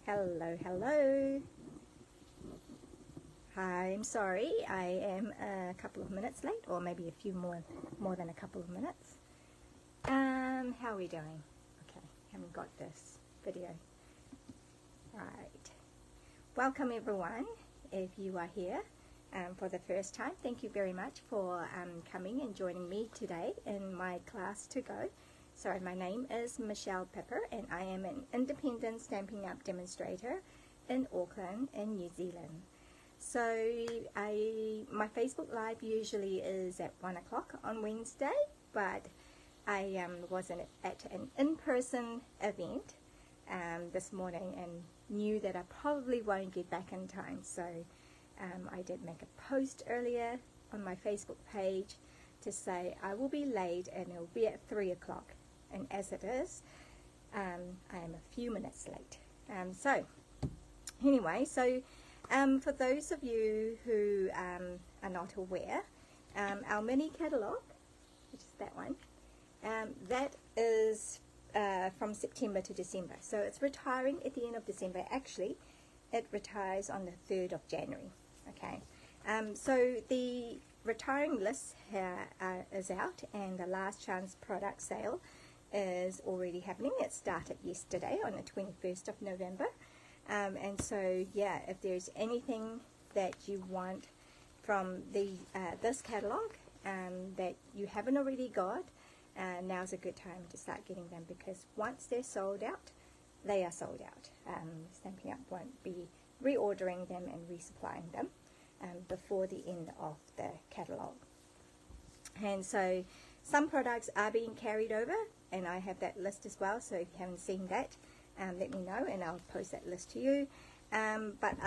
Hello. Hi, I'm sorry, I am a couple of minutes late, or maybe a few more than a couple of minutes. How are we doing? Okay, haven't got this video. Right. Welcome everyone, if you are here for the first time. Thank you very much for coming and joining me today in my class to go. So my name is Michelle Pepper and I am an independent Stampin' Up demonstrator in Auckland in New Zealand. So my Facebook Live usually is at 1 o'clock on Wednesday, but I wasn't at an in-person event this morning and knew that I probably won't get back in time. So I did make a post earlier on my Facebook page to say I will be late and it will be at 3 o'clock. And as it is, I am a few minutes late. So for those of you who are not aware, our mini catalogue, which is that one, that is from September to December. So it's retiring at the end of December. Actually, it retires on the 3rd of January. Okay, so the retiring list is out, and the last chance product sale is already happening. It started yesterday on the 21st of November. And so, yeah, if there's anything that you want from this catalogue that you haven't already got, now's a good time to start getting them, because once they're sold out, they are sold out. Stampin' Up won't be reordering them and resupplying them before the end of the catalogue. And so some products are being carried over, and I have that list as well, so if you haven't seen that, let me know and I'll post that list to you. But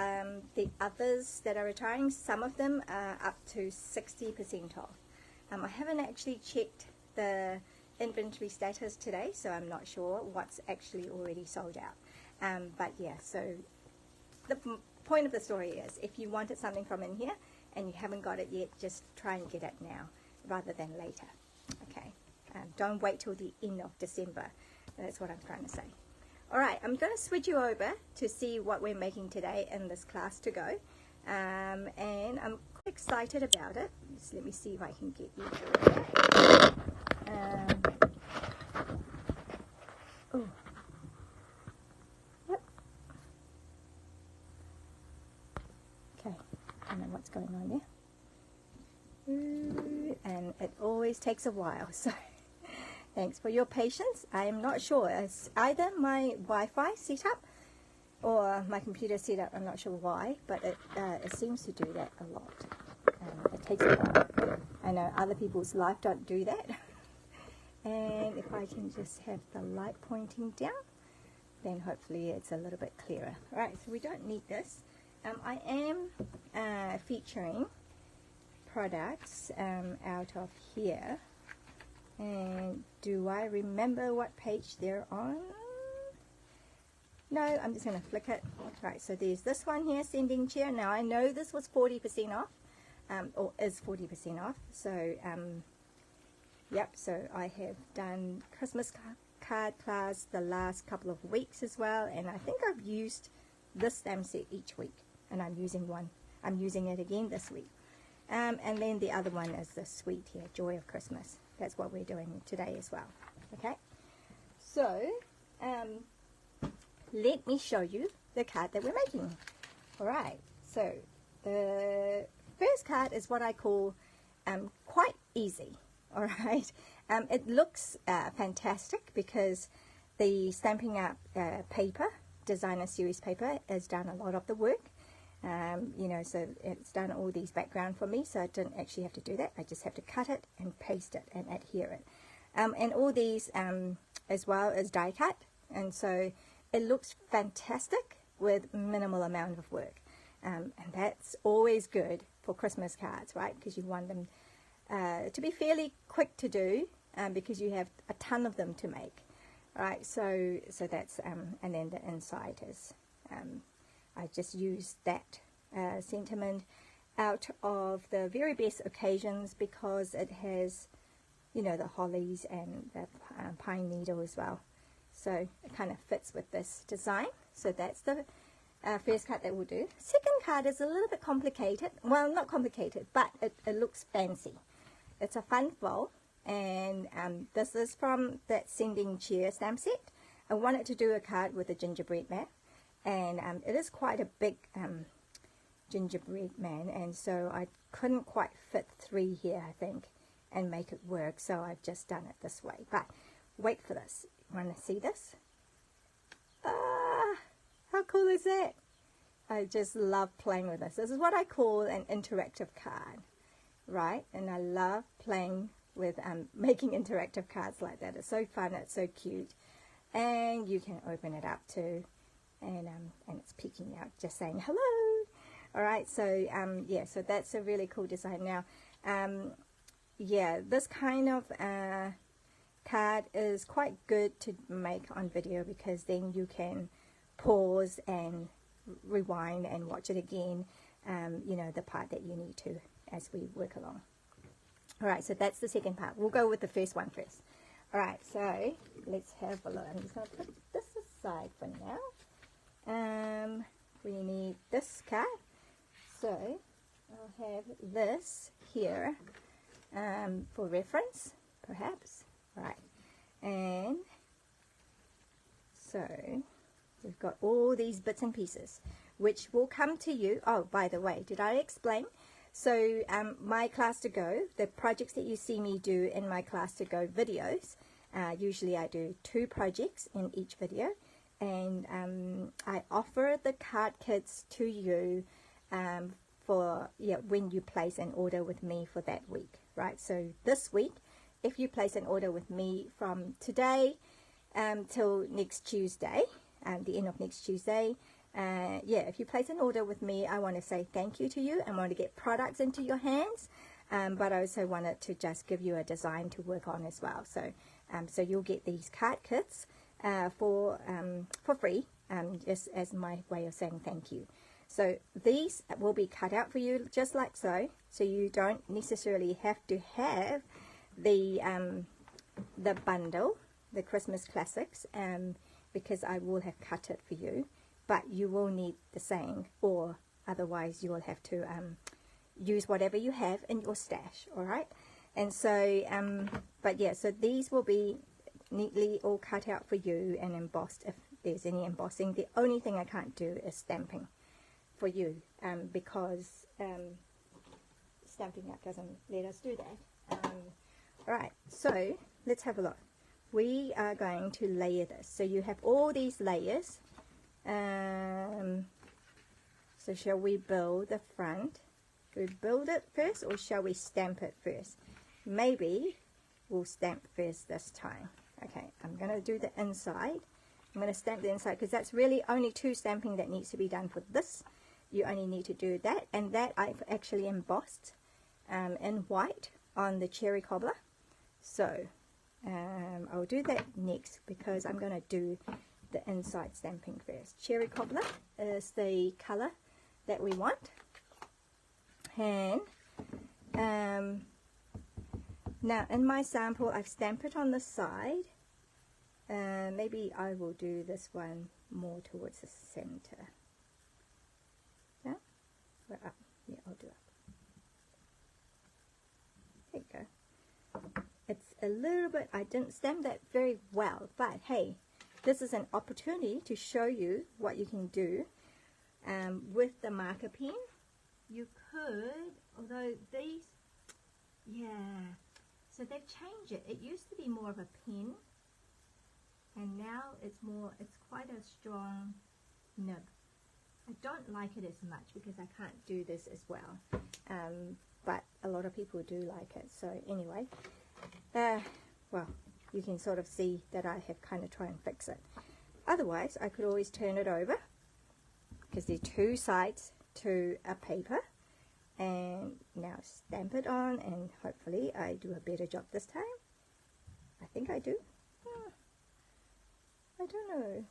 the others that are retiring, some of them are up to 60% off. I haven't actually checked the inventory status today, so I'm not sure what's actually already sold out. But yeah, so the point of the story is, if you wanted something from in here and you haven't got it yet, just try and get it now rather than later. Okay, don't wait till the end of December. That's what I'm trying to say. Alright, I'm going to switch you over to see what we're making today in this class to go. And I'm quite excited about it. Just let me see if I can get you through that. Oh. Yep. Okay, I don't know what's going on there. And it always takes a while, so thanks for your patience. I am not sure. It's either my Wi-Fi setup or my computer setup. I'm not sure why, but it seems to do that a lot. It takes a while. I know other people's life don't do that. And if I can just have the light pointing down, then hopefully it's a little bit clearer. Alright, so we don't need this. I am featuring products out of here. And do I remember what page they're on? No, I'm just going to flick it. Right, so there's this one here, Sending Chair. Now I know this was 40% off, or is 40% off. So, yep, so I have done Christmas card class the last couple of weeks as well. And I think I've used this stamp set each week. And I'm using it again this week. And then the other one is the suite here, Joy of Christmas. That's what we're doing today as well. Okay, so let me show you the card that we're making. Alright, so the first card is what I call quite easy. Alright, it looks fantastic because the Stampin' Up paper, designer series paper, has done a lot of the work. You know, so it's done all these background for me, so I didn't actually have to do that. I just have to cut it and paste it and adhere it. And all these as well as die cut, and so it looks fantastic with minimal amount of work. And that's always good for Christmas cards, right? Because you want them to be fairly quick to do, because you have a ton of them to make. Right, so that's, and then the inside is, I just used that sentiment out of the very best occasions, because it has, you know, the hollies and the pine needle as well. so it kind of fits with this design. So that's the first card that we'll do. Second card is a little bit complicated. Well, not complicated, but it looks fancy. It's a fun fold, and this is from that Sending Cheer stamp set. I wanted to do a card with a gingerbread man, and it is quite a big gingerbread man, and so I couldn't quite fit 3 here, I think, and make it work, so I've just done it this way. But wait for this. You want to see this? How cool is that? I just love playing with this. This is what I call an interactive card, right? And I love playing with making interactive cards like that. It's so fun, it's so cute, and you can open it up too, and it's peeking out, just saying hello. All right, so yeah, so that's a really cool design. Now, yeah, this kind of card is quite good to make on video, because then you can pause and rewind and watch it again, you know, the part that you need to as we work along. Alright, so that's the second part. We'll go with the first one first. Alright, so let's have a look. I'm just going to put this aside for now. We need this card. So I'll have this here for reference, perhaps. Alright, and so we've got all these bits and pieces, which will come to you. Oh, by the way, did I explain? So my Class to Go, the projects that you see me do in my Class to Go videos, usually I do 2 projects in each video, and I offer the card kits to you for when you place an order with me for that week, right? So this week, if you place an order with me from today till next Tuesday, the end of next Tuesday, yeah, if you place an order with me, I want to say thank you to you. I want to get products into your hands, but I also wanted to just give you a design to work on as well. So, so you'll get these card kits for free, just as my way of saying thank you. So these will be cut out for you just like so. So you don't necessarily have to have the bundle, the Christmas Classics, because I will have cut it for you, but you will need the same, or otherwise you will have to use whatever you have in your stash. All right, and so but yeah, so these will be neatly all cut out for you and embossed if there's any embossing. The only thing I can't do is stamping for you, because Stampin' Up doesn't let us do that. Alright, so let's have a look. We are going to layer this. So you have all these layers. So shall we build the front? Should we build it first, or shall we stamp it first? Maybe we'll stamp first this time. Okay, I'm going to do the inside. I'm going to stamp the inside, because that's really only 2 stamping that needs to be done for this. You only need to do that, and that I've actually embossed in white on the cherry cobbler. So I'll do that next, because I'm going to do the inside stamping first. Cherry cobbler is the color that we want, and now in my sample I've stamped it on the side. Maybe I will do this one more towards the center. Yeah, we're up. Yeah, I'll do it. There you go. It's a little bit, I didn't stamp that very well, but hey, this is an opportunity to show you what you can do with the marker pen. You could, although these, yeah, so they've changed it. It used to be more of a pen, and now it's more, it's quite a strong nib. I don't like it as much because I can't do this as well, but a lot of people do like it. So anyway, well, you can sort of see that I have kind of tried and fix it. Otherwise, I could always turn it over, because there are 2 sides to a paper, and now stamp it on, and hopefully I do a better job this time. I think I do. I don't know,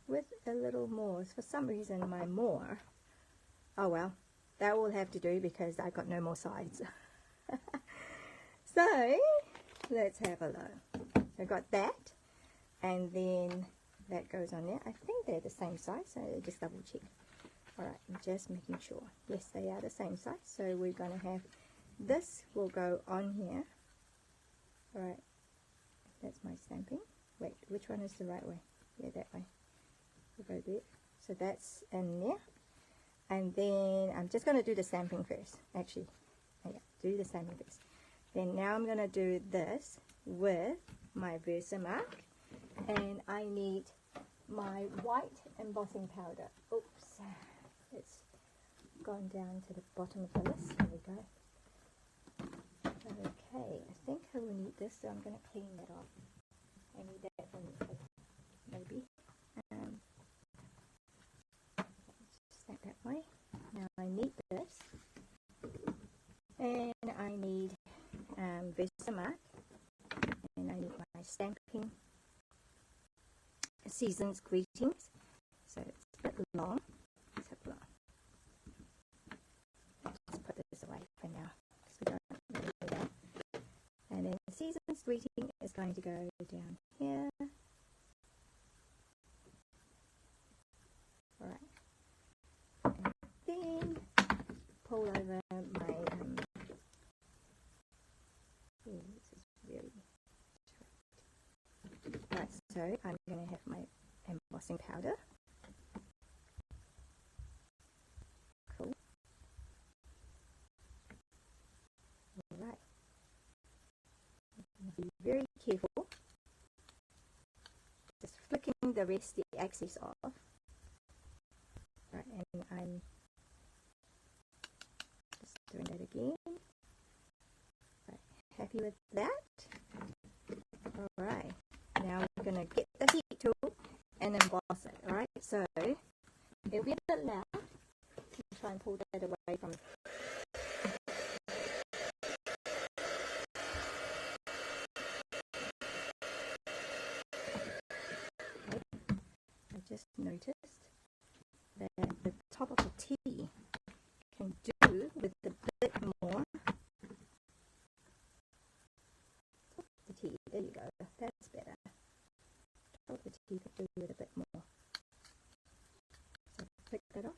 with a little more. For some reason my more, oh well, that will have to do, because I got no more sides. So let's have a look. I got that and then that goes on there. I think they're the same size, so just double check. Alright, I'm just making sure. Yes, they are the same size, so we're going to have this will go on here. Alright, that's my stamping. Wait, which one is the right way? Yeah, that way. We'll go there. So that's in there. And then I'm just going to do the stamping first. Actually, yeah, do the stamping first. Then now I'm going to do this with my Versamark. And I need my white embossing powder. Oops, it's gone down to the bottom of the list. Here we go. Okay, I think I will need this, so I'm going to clean that off. I need that from maybe. Snap that way. Now I need this, and I need Versamark, and I need my Stampin' Seasons Greetings. So it's a bit long. Let's have a look. Let's put this away for now, because we don't really need that. And then the Seasons Greeting is going to go down here. Alright. And then pull over my this is really right, so I'm going to have my embossing powder. Cool. Alright. Be very careful. Just flicking the rest, the excess off. Right, and I'm just doing that again. Right, happy with that? Alright, now we're going to get the heat tool and emboss it. Alright, so it'll be a bit loud. Try and pull that away from I just noticed that the top of the T can do with a bit more. Top of the T, there you go, that's better. Top of the T can do with a bit more. So pick that off.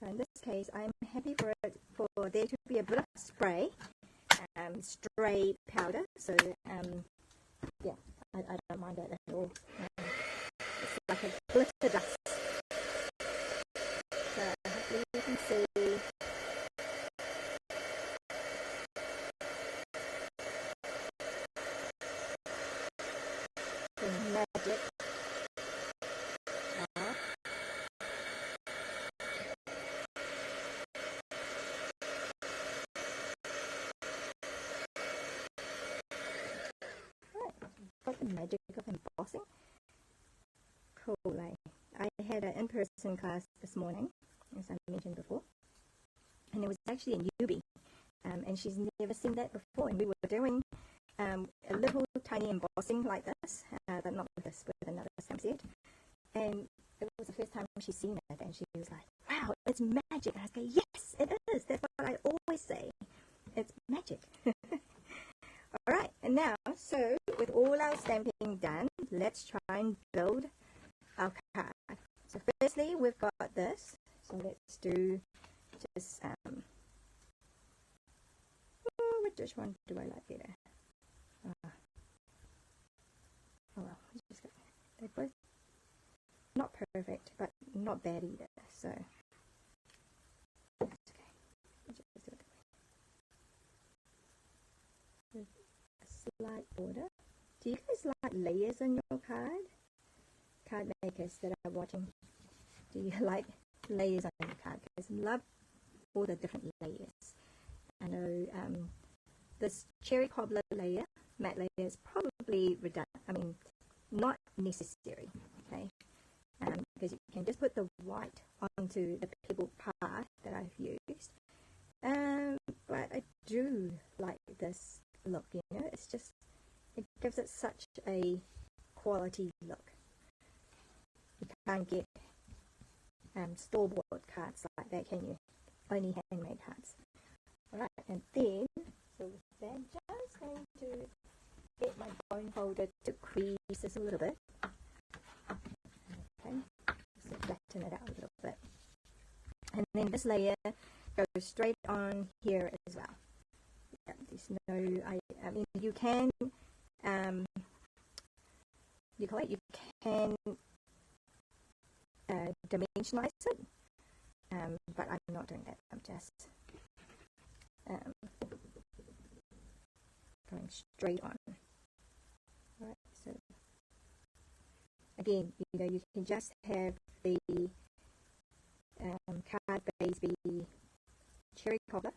So in this case, I'm happy for there to be a bit of spray, stray powder. So yeah, I don't mind that at all. It's like a glitter dust. So hopefully you can see. The magic. Got the magic of embossing. Cool. I had an in-person class this morning, as I mentioned before, and it was actually a newbie, and she's never seen that before, and we were doing a little tiny embossing like this, but not with this, with another stamp set, and it was the first time she's seen it, and she was like, wow, it's magic. And I was like, yes, it is. That's what I always say. It's magic. Alright, and now, so with all our stamping done, let's try and build our card. So firstly, we've got this. So let's do just, which one do I like better? Oh well, just got, they're both not perfect, but not bad either. So that's okay. Just do it with a slight border. Do you guys like layers in your card? Card makers that are watching, do you like layers on your card? Because I love all the different layers. I know this cherry cobbler layer, matte layer, is probably redundant. I mean, not necessary. Okay, because you can just put the white onto the pebble part that I've used. But I do like this look. You know, it's just, it gives it such a quality look. You can't get store-bought cards like that, can you? Only handmade cards. Alright, and then, so with that, just going to get my bone folder to crease this a little bit. Okay, just flatten it out a little bit. And then this layer goes straight on here as well. Yeah, there's no, I mean, you can, you can dimensionalize it, but I'm not doing that. I'm just going straight on. Right, so again, you know, you can just have the card base be cherry cobbler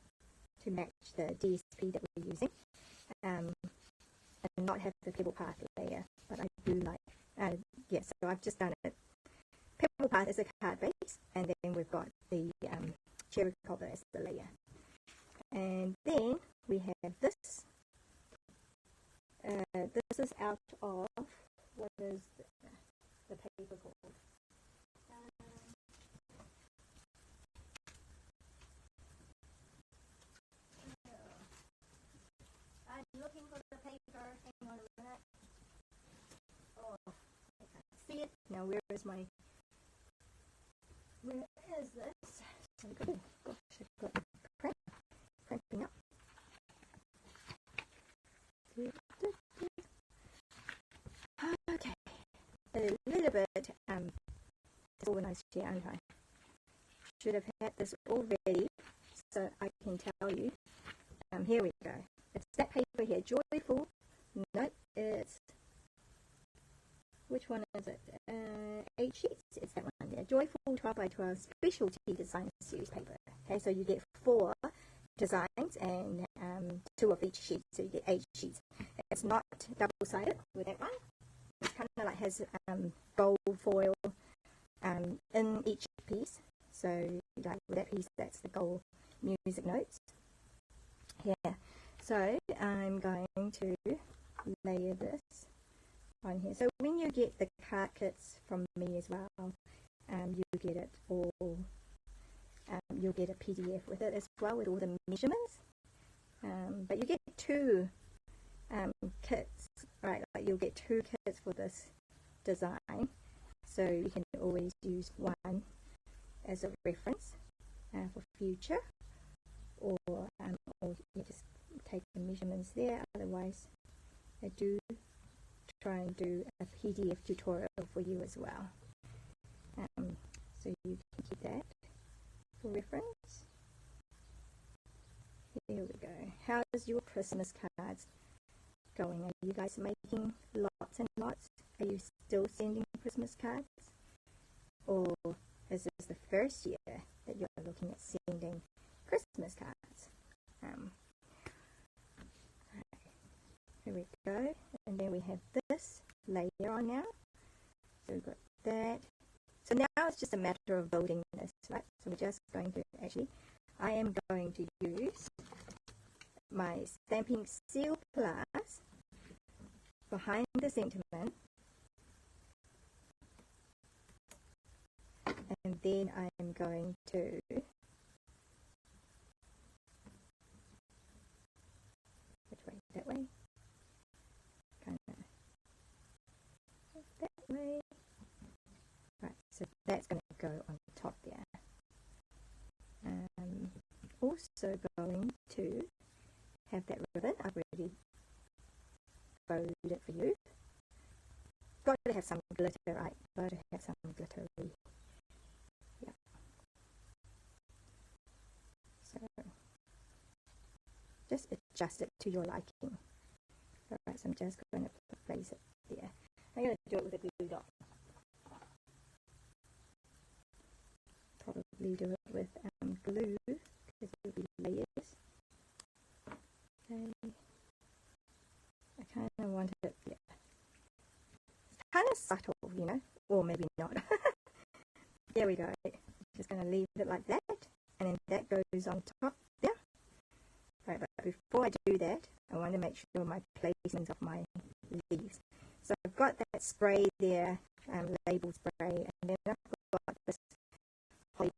to match the DSP that we're using, and not have the pebble path layer. But I do like, yeah, so I've just done it. Pebble path is a card base, and then we've got the cherry cobbler as the layer. And then we have this. This is out of, what is the paper called? I'm looking for the paper. Hang on a minute. Oh, I can't see it. Now where is my, where is this? So good. Gosh, I've got cramping up. Okay, a little bit organized here, aren't I? Should have had this all ready so I can tell you. Here we go. It's that paper here, Joyful. No, it's, which one is it? 8 sheets. It's that one there. Joyful 12 by 12 Specialty Design Series paper. Okay, so you get 4 designs and 2 of each sheet, so you get 8 sheets. It's not double-sided with that one. It kind of like has gold foil in each piece. So like with that piece, that's the gold music notes. Yeah. So I'm going to layer this on here. So when you get the card kits from me as well, you get it all. You'll get a PDF with it as well with all the measurements. But you get 2 kits, right? Like you'll get 2 kits for this design, so you can always use one as a reference for future, or you just take the measurements there. Otherwise, I do try and do a PDF tutorial for you as well, so you can keep that for reference. Here we go. How's your Christmas cards going? Are you guys making lots and lots? Are you still sending Christmas cards? Or is this the first year that you're looking at sending Christmas cards? Right. Here we go. And then we have this layer on now. So we've got that. So now it's just a matter of building this, right? So we're just going to, actually, I am going to use my Stampin' Seal Plus behind the sentiment, and then I'm going to which way? That way? Kind of that way. Right, so that's going to go on top there. Also going to have that ribbon. I've already bowed it for you. Got to have some glitter, right? Got to have some glittery. Yeah. So just adjust it to your liking. Alright, so I'm just going to place it there. I'm going to do it with a glue dot. Probably do it with glue because it will be layers. Okay. I kind of want it, yeah. It's kind of subtle, you know, or maybe not. There we go. Just going to leave it like that, and then that goes on top there. Right, but before I do that, I want to make sure my placements of my leaves. So I've got that spray there, label spray, and then I've got this holly.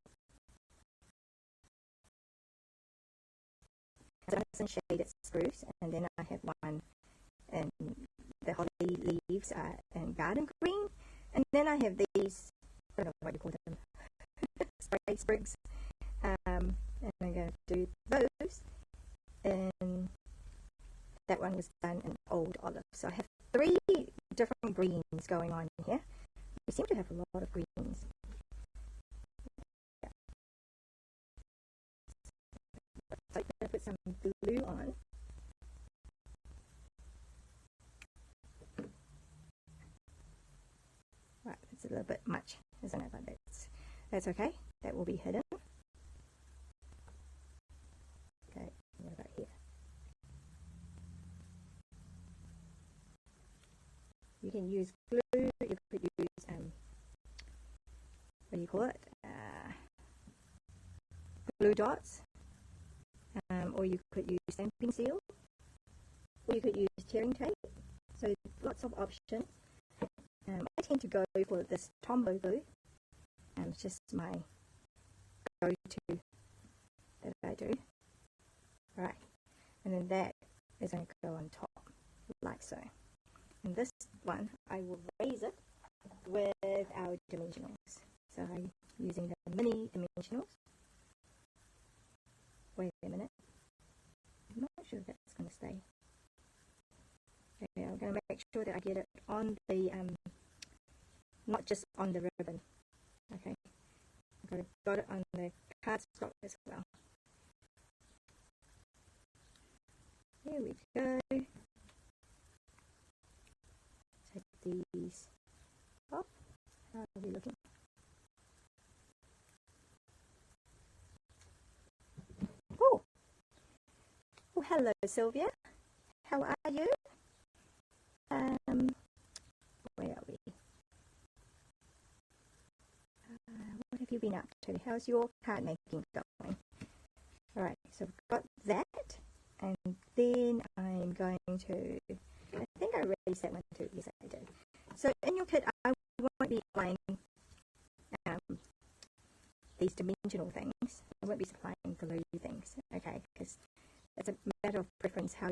So it's in shaded spruce, and then I have one and the holly leaves are in garden green. And then I have these, I don't know what you call them, spray sprigs, and I'm going to do those, and that one was done in old olive. So I have 3 different greens going on here. We seem to have a lot of greens. So I'm going to put some blue on. Right, it's a little bit much, isn't it? But that's okay. That will be hidden. Okay, what about here? You can use glue. You could use what do you call it? Glue dots. Or you could use stamping seal, or you could use tearing tape. So lots of options. I tend to go for this Tombow glue. It's just my go-to that I do. Right, and then that is going to go on top, like so. And this one, I will raise it with our dimensionals. So I'm using the mini dimensionals. Wait a minute. I'm not sure if that's going to stay. Okay, I'm going to make sure that I get it on the, not just on the ribbon. Okay, I've got it on the cardstock as well. Here we go. Take these off. How are we looking? Oh, hello Sylvia. How are you? Where are we? What have you been up to? How's your card making going? Alright, so we've got that, and then I'm going to, I think I raised that one too. Yes, I did. So in your kit, I won't be applying these dimensional things. I won't be supplying glue things, okay? Because it's a matter of preference how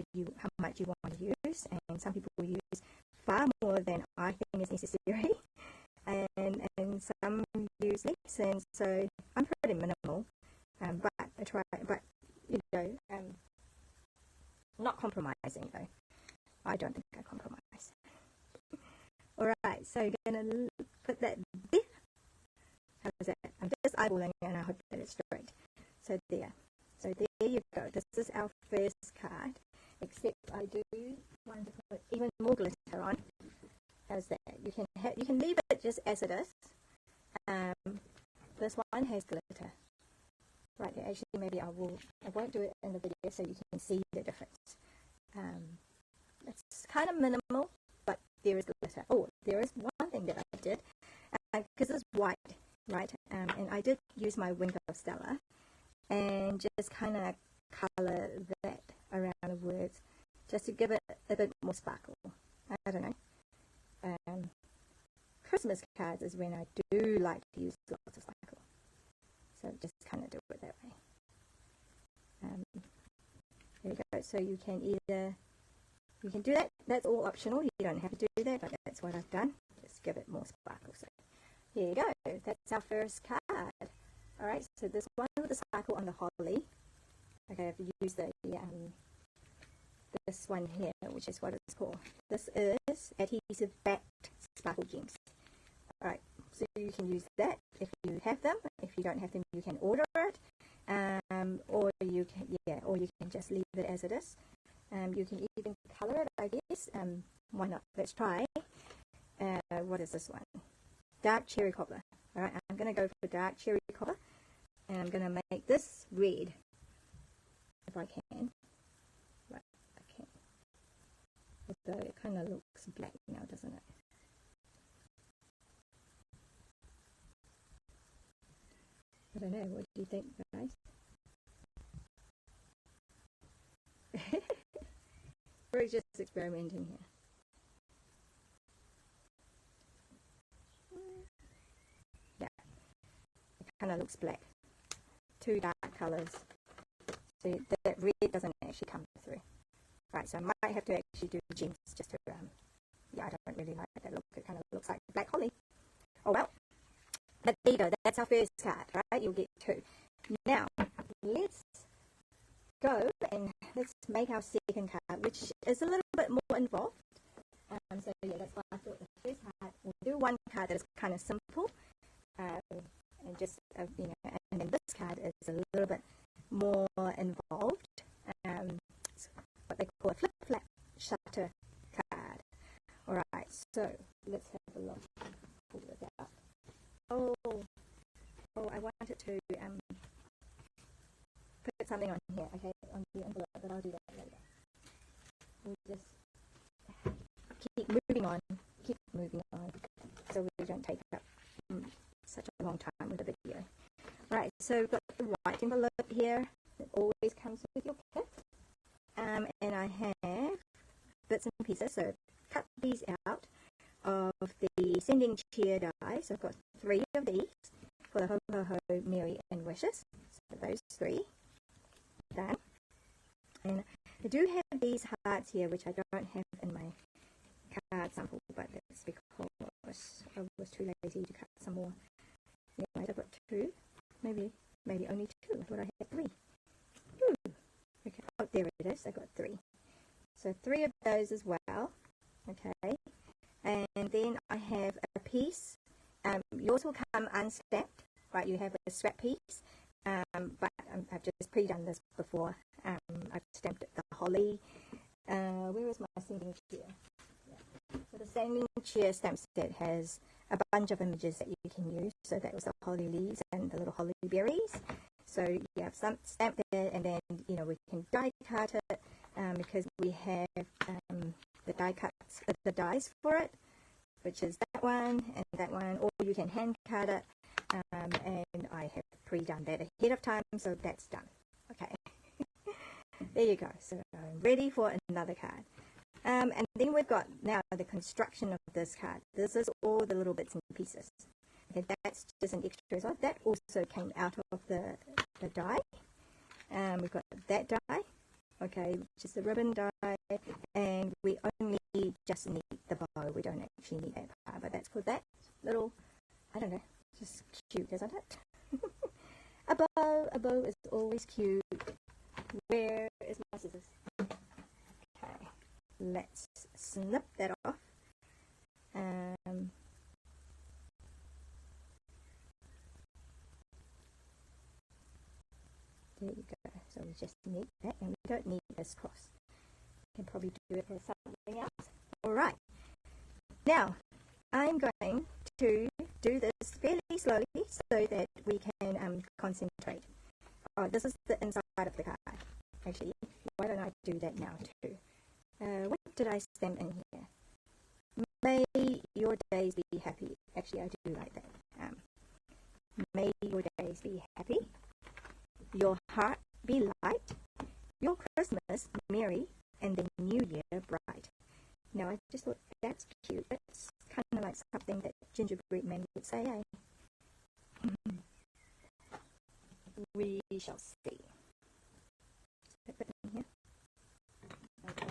much you want to use, and some people use far more than I think is necessary, and some use less, and so I'm pretty minimal, but I try, but you know, not compromising though. I don't think I compromise. Alright, so you're gonna put that there. How's that? I'm just eyeballing and I hope that it's straight. So there. So there you go. This is our first card, except I do want to put even more glitter on. How's that? You can leave it just as it is. This one has glitter. Right there. Actually, maybe I won't do it in the video so you can see the difference. It's kind of minimal, but there is glitter. Oh, there is one thing that I did, because it's white, right? And I did use my Wink of Stella and just kind of color that around the words, just to give it a bit more sparkle. I don't know. Christmas cards is when I do like to use lots of sparkle. So just kind of do it that way. There you go. So you can do that. That's all optional. You don't have to do that, but that's what I've done. Just give it more sparkle. So here you go. That's our first card. All right. So this one with the sparkle on the holly. Okay, I've used this one here, which is what it's called. This is adhesive backed sparkle gems. All right. So you can use that if you have them. If you don't have them, you can order it, or you can just leave it as it is. You can even color it, I guess. Why not? Let's try. What is this one? Dark cherry cobbler. All right, I'm going to go for dark cherry cobbler, and I'm going to make this red if I can. Right, I can. Although it kind of looks black now, doesn't it? I don't know. What do you think, guys? We're just experimenting here. Yeah, it kind of looks black. Two dark colours. So that red doesn't actually come through. Right, so I might might have to actually do gems just to, yeah, I don't really like that look. It kind of looks like black holly. Oh well. But there you go, that's our first card, right? You'll get 2. Now, let's go and let's make our second card, which is a little bit more involved. So yeah, that's why I thought the first card, we'll do one card that is kind of simple, and just, you know, and then this card is a little bit more involved. It's what they call a flip-flap shutter card. Alright, so let's have a look. Pull it out. Oh, I wanted to put something on here, okay, on the envelope, but I'll do that later. We'll just keep moving on, so we don't take up such a long time with the video. Right, so we've got the white envelope here. It always comes with your kit. And I have bits and pieces, so cut these out of the sending cheer die. So I've got 3 of these for the Ho Ho Ho, Merry and Wishes. So those 3 done. And I do have these hearts here, which I don't have in my card sample, but that's because I was too lazy to cut some more. Anyways, I've got 2, maybe only 2. I thought I had 3. Okay, oh, there it is. I got 3. So 3 of those as well. Okay, and then I have a piece. Yours will come unstamped, right? You have a scrap piece, but I've just pre-done this before. I've stamped the holly. Where is my sending chair? Yeah. So the sending chair stamp set has a bunch of images that you can use. So that was the holly leaves and the little holly berries. So you have some stamp there, and then, you know, we can die cut it because we have the die cuts, the dies for it, which is that one and that one, or you can hand cut it, and I have pre-done that ahead of time, so that's done. Okay, there you go. So I'm ready for another card. And then we've got now the construction of this card. This is all the little bits and pieces. Okay, that's just an extra as well. That also came out of the die. We've got that die, okay, which is the ribbon die, and we only just need the bow. We don't actually need that part, but that's for that little, I don't know, just cute, isn't it? A bow is always cute. Where is my scissors? Okay, let's snip that off. There you go. So we just need that, and we don't need this cross. We can probably do it with something else. Alright. Now, I'm going to do this fairly slowly so that we can concentrate. Oh, this is the inside of the card. Actually, why don't I do that now too? What did I stamp in here? May your days be happy. Actually, I do like that. May your days be happy. Your heart be light, your Christmas merry, and the new year bright. Now, I just thought that's cute. It's kind of like something that gingerbread man would say, eh? We shall see. Put it in here. Okay.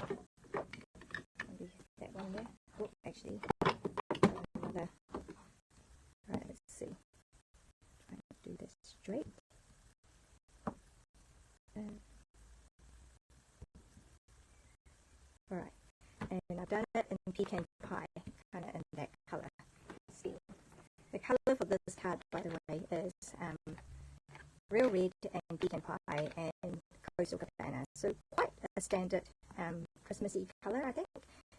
Maybe that one there. Oh, actually, another. Alright, let's see. Try to do this straight. Alright, and I've done it in pecan pie, kind of in that colour scheme. The colour for this card, by the way, is real red and pecan pie and coastal cabana. So quite a standard Christmassy colour, I think.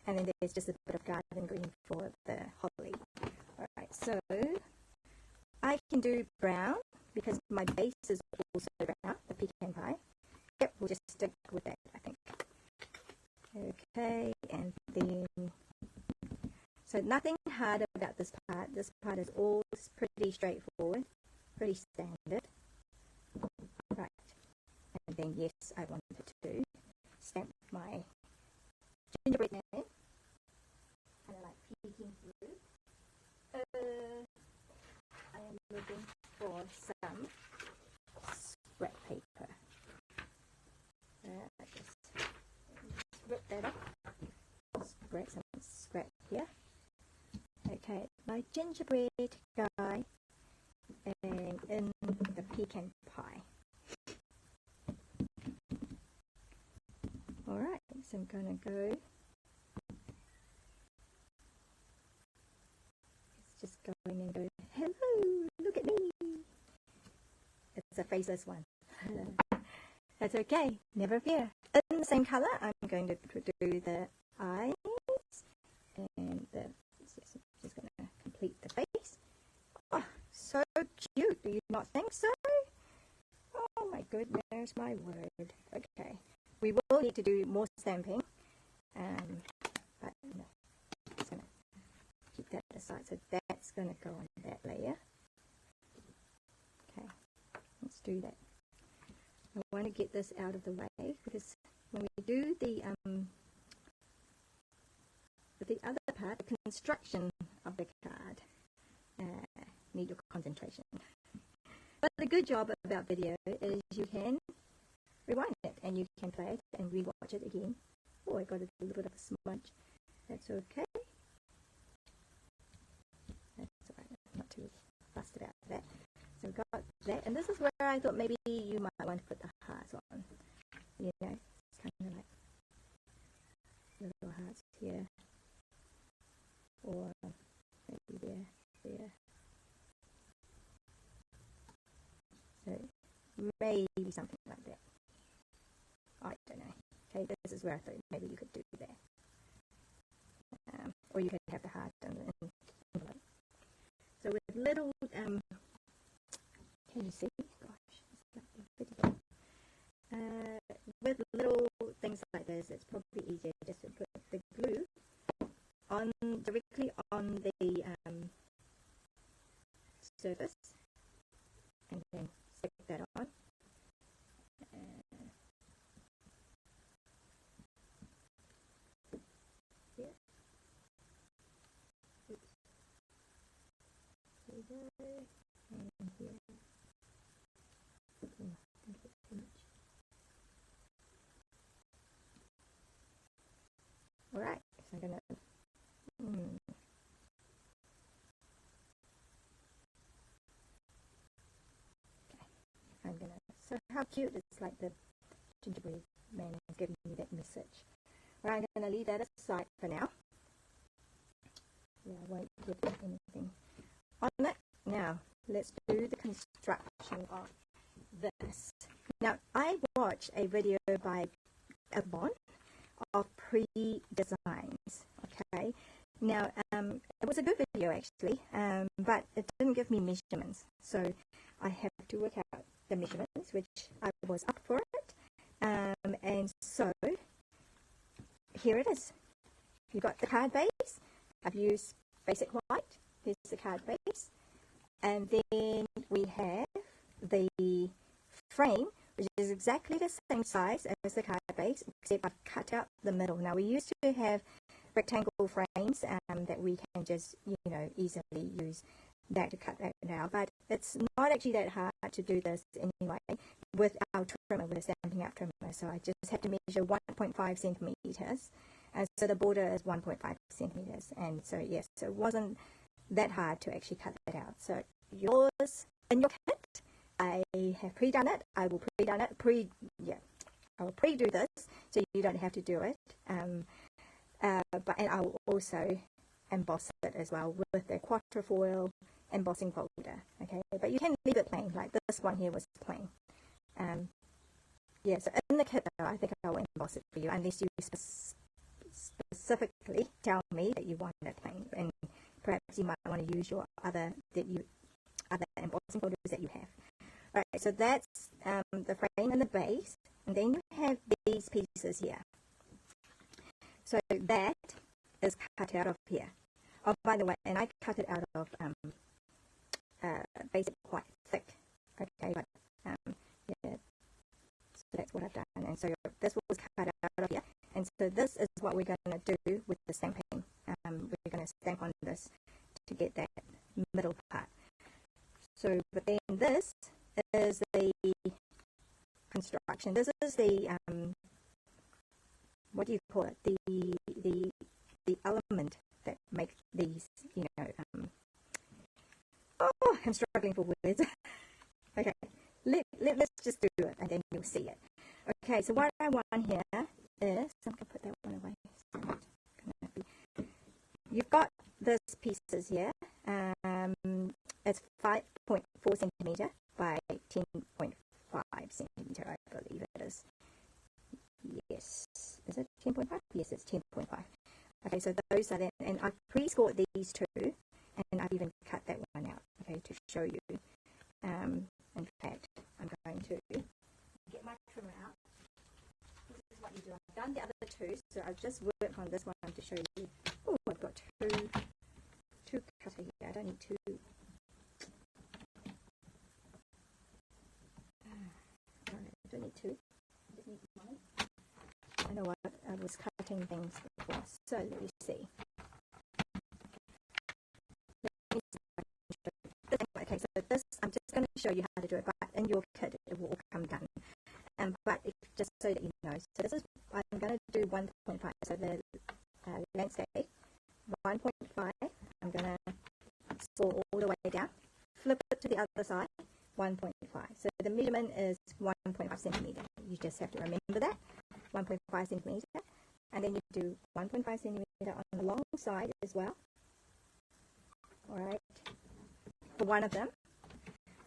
And then there's just a bit of garden green for the holly. Alright, so I can do brown because my base is also brown, the pecan pie. Yep, we'll just stick with that, I think. Okay, and then, so nothing hard about this part. This part is all pretty straightforward, pretty standard. Right, and then yes, I wanted to stamp my gingerbread man, kind of like peeking through. I am looking for some scrap paper. Just rip that up. had my gingerbread guy and in the pecan pie. Alright, so I'm going to go, it's just going and go, hello, look at me. It's a faceless one. That's okay, never fear. In the same colour, I'm going to do the eyes and the, just going to complete the face. Oh, so cute, do you not think so? Oh my goodness, my word. Okay, we will need to do more stamping, but no, just going to keep that aside. So that's going to go on that layer. Okay, let's do that. I want to get this out of the way because when we do the other part, the construction of the card, need your concentration. But the good job about video is you can rewind it and you can play it and rewatch it again. Oh, I got a little bit of a smudge. That's okay. That's alright. Not too fussed about that. So we've got that, and this is where I thought maybe you might want to put the hearts on. You know, it's kind of like little hearts here, or maybe there. So maybe something like that. I don't know. Okay, this is where I thought maybe you could do that. Or you could have the heart on the envelope. So with little, can you see? Gosh, it's like a video. With little things like this, it's probably easier just to put the glue on directly on the surface, and then stick that on. Here. Oops. There we go. And here. Alright, so I'm gonna so how cute, it's like the gingerbread man is giving me that message. Alright, I'm gonna leave that aside for now. Yeah, I won't put anything on that. Now, let's do the construction of this. Now, I watched a video by Yvonne of pre-designs, okay? Now, it was a good video actually, but it didn't give me measurements, so I have to work out the measurements, which I was up for it, and so here it is. You've got the card base. I've used basic white. Here's the card base, and then we have the frame, which is exactly the same size as the card base, except I've cut out the middle. Now, we used to have rectangle frames that we can just, you know, easily use that to cut that out, but it's not actually that hard to do this anyway with our trimmer, with a Stampin' Up trimmer. So I just have to measure 1.5 centimeters, and so the border is 1.5 centimeters, and so yes, so it wasn't that hard to actually cut that out. So yours in your kit, I have pre-done it. I will pre-done it. I will pre-do this so you don't have to do it. And I will also emboss it as well with the quatrefoil embossing folder. Okay, but you can leave it plain. Like this one here was plain. Yeah. So in the kit, though, I think I will emboss it for you, unless you specifically tell me that you want it plain, and perhaps you might want to use your other embossing folders that you have. Alright, so that's the frame and the base, and then you have these pieces here. So that is cut out of here. Oh, by the way, and I cut it out of basic quite thick. Okay, but yeah, so that's what I've done. And so this was cut out of here, and so this is what we're going to do with the stamping. We're going to stamp on this to get that middle part. So, but then this is the construction. This is the what do you call it? The element that makes these, you know, I'm struggling for words. Okay, let's just do it and then you'll see it. Okay, so what I want here is, I'm going to put that one away. You've got this pieces here. It's 5.4 centimeter by 10.5 centimeter, I believe it is. Yes, is it 10.5? Yes, it's 10.5. Okay, so those are them, and I've pre-scored these two, and I've even cut that one out, okay, to show you. In fact, I'm going to get my trimmer out. This is what you do. I've done the other two, so I've just worked on this one to show you. Oh, I've got two cutter here. I don't need two. I don't need two. I just need one. I know what, I was cutting things before, so let me see. Okay, so this, I'm just going to show you how to do it, but in your kit it will all come done. But just so that you know, so this is, I'm going to do 1.5, so the landscape, 1.5, I'm going to score all the way down, flip it to the other side, 1.5. So the measurement is 1.5 centimeter. You just have to remember that, 1.5 centimeter, and then you do 1.5 centimeter on the long side as well. Alright, for one of them,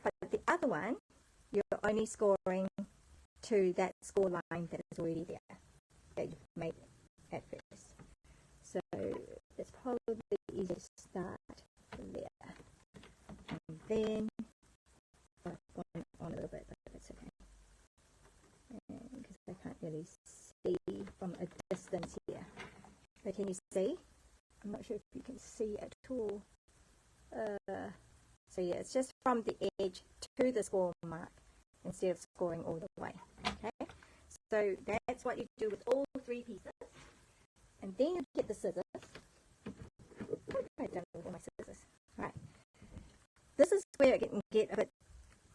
but the other one, you're only scoring to that score line that is already there, that you've made at first. So it's probably easy to start there, and then I've gone on a little bit, but that's okay, because I can't really see from a distance here. But can you see? I'm not sure if you can see at all. So yeah, it's just from the edge to the score mark instead of scoring all the way. Okay, so that's what you do with all three pieces, and then you get the scissors. What have I done with all my scissors? Right, this is where it can get a bit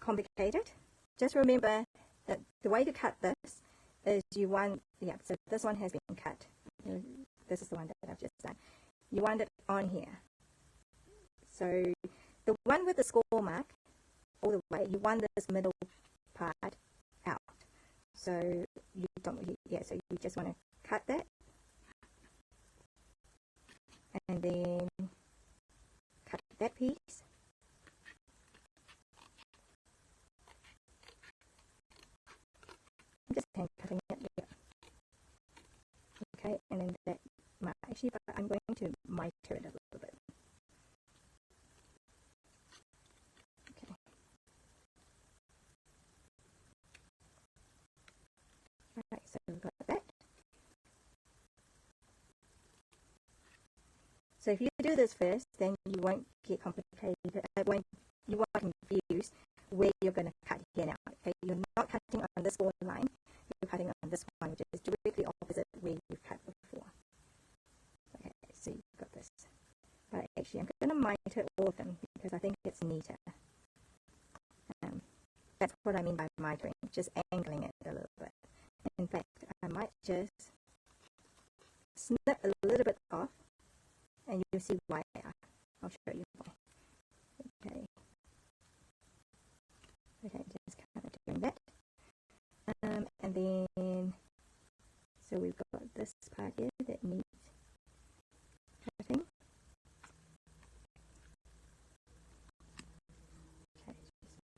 complicated. Just remember that the way to cut this is you want, yeah, so this one has been cut. This is the one that I've just done. You want it on here. So the one with the score mark all the way, you want this middle part out. So you don't, yeah, so you just want to cut that, and then cut that piece. I'm just hand cutting it there. Okay, and then that might actually, but I'm going to miter it a little bit. Alright, so we've got that. So if you do this first, then you won't get complicated, you won't confuse where you're going to cut here now. Okay, you're not cutting on this border line, you're cutting on this one, which is directly opposite where you've cut before. Okay, so you've got this. But actually, I'm going to miter all of them because I think it's neater. That's what I mean by mitering, just angling it a little bit. In fact, I might just snip a little bit off, and you'll see why. I'll show you why. Okay. Okay, just kind of doing that. And then, so we've got this part here that needs cutting. Okay,